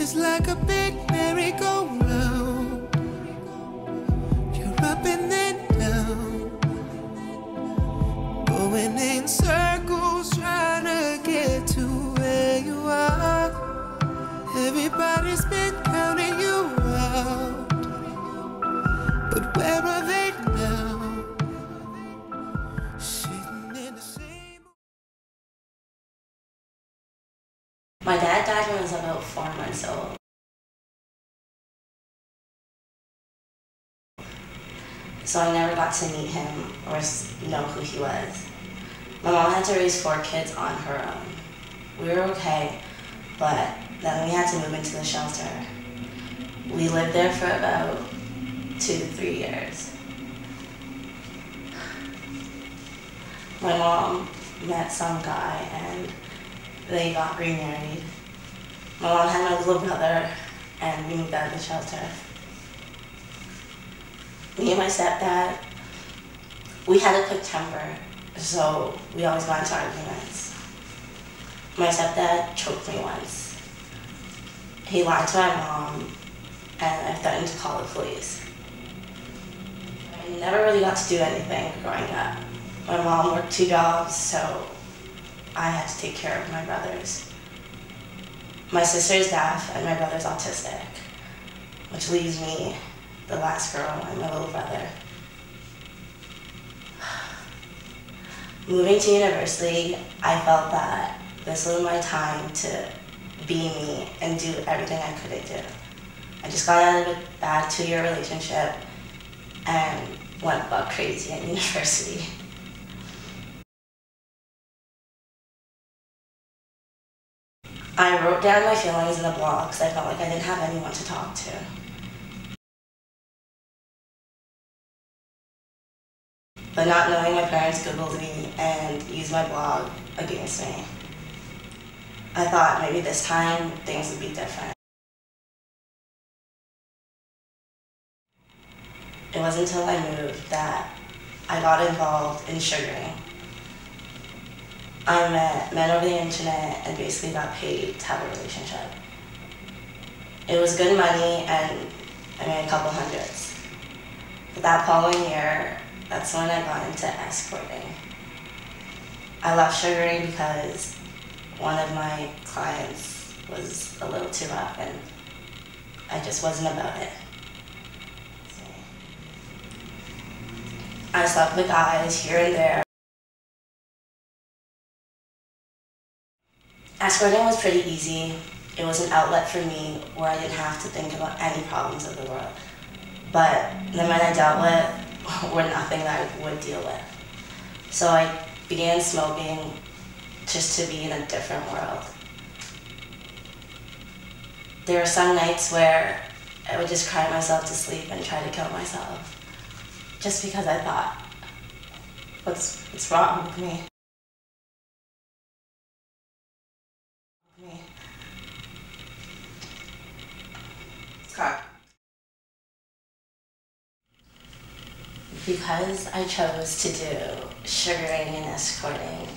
is like a big merry-go-round. You're up and then down, going in circles, trying to get to where you are. Everybody's been counting you out, but where are they now? Sitting in the same. My dad died when I was about 4 months old. So I never got to meet him or know who he was. My mom had to raise 4 kids on her own. We were okay, but then we had to move into the shelter. We lived there for about 2 to 3 years. My mom met some guy and they got remarried. My mom had my little brother and we moved out of the shelter. Me and my stepdad, we had a quick temper, so we always got into arguments. My stepdad choked me once. He lied to my mom, and I threatened to call the police. I never really got to do anything growing up. My mom worked 2 jobs, so I had to take care of my brothers. My sister's deaf and my brother's autistic, which leaves me the last girl and my little brother. Moving to university, I felt that this was my time to be me and do everything I couldn't do. I just got out of a bad 2-year relationship and went buck crazy at university. I wrote down my feelings in a blog because I felt like I didn't have anyone to talk to. But not knowing, my parents Googled me and used my blog against me. I thought maybe this time things would be different. It wasn't until I moved that I got involved in sugaring. I met men over the internet and basically got paid to have a relationship. It was good money and I made a couple hundreds. But that following year, that's when I got into escorting. I left sugaring because one of my clients was a little too rough and I just wasn't about it. I slept with guys here and there. Escorting was pretty easy. It was an outlet for me where I didn't have to think about any problems of the world. But the men I dealt with were nothing that I would deal with. So I began smoking just to be in a different world. There were some nights where I would just cry myself to sleep and try to kill myself. Just because I thought, what's wrong with me? Because I chose to do sugaring and escorting,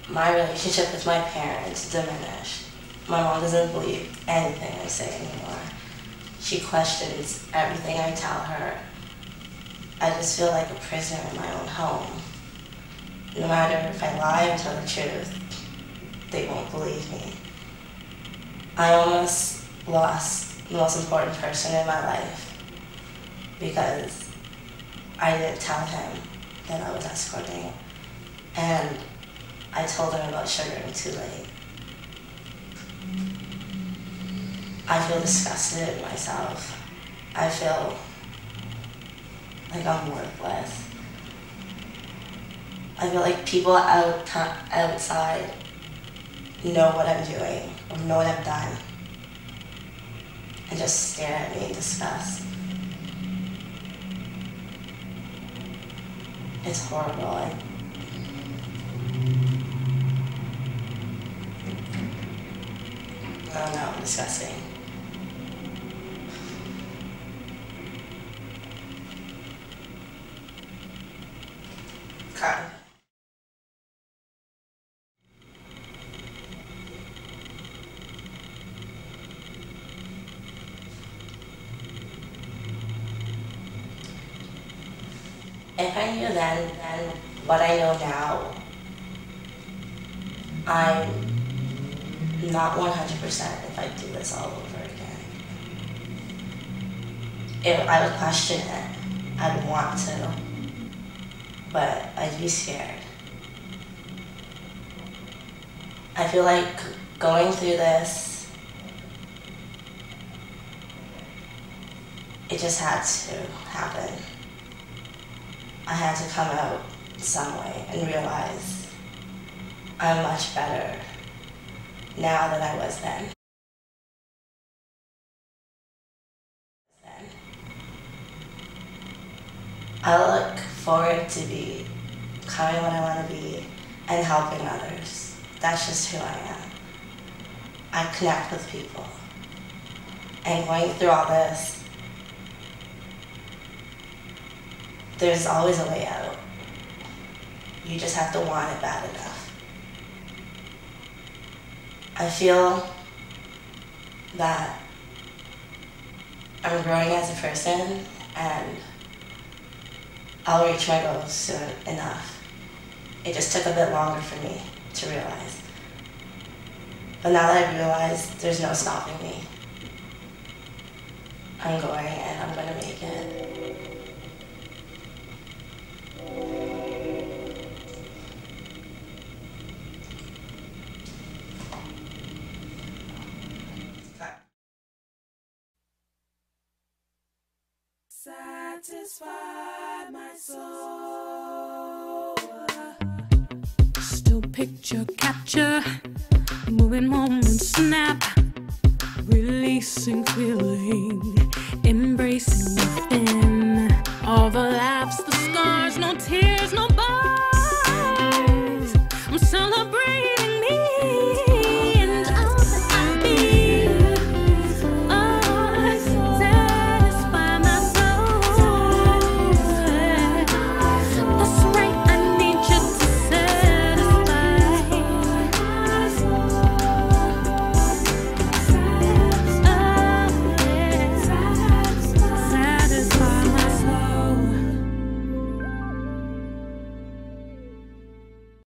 my relationship with my parents diminished. My mom doesn't believe anything I say anymore. She questions everything I tell her. I just feel like a prisoner in my own home. No matter if I lie or tell the truth, they won't believe me. I almost lost the most important person in my life because I didn't tell him that I was escorting, and I told him about sugaring too late. I feel disgusted in myself. I feel like I'm worthless. I feel like people outside know what I'm doing or know what I've done and just stare at me in disgust. It's horrible. I don't know, disgusting. Cut. If I knew then what I know now, I'm not 100% if I do this all over again. If I would question it, I'd want to, but I'd be scared. I feel like going through this, it just had to happen. I had to come out some way and realize I'm much better now than I was then. I look forward to becoming what I want to be and helping others. That's just who I am. I connect with people. And going through all this, there's always a way out. You just have to want it bad enough. I feel that I'm growing as a person and I'll reach my goals soon enough. It just took a bit longer for me to realize. But now that I've realized, there's no stopping me. I'm going and I'm gonna make it. Satisfy my soul. Still picture capture, moving moment snap, releasing feeling, embracing the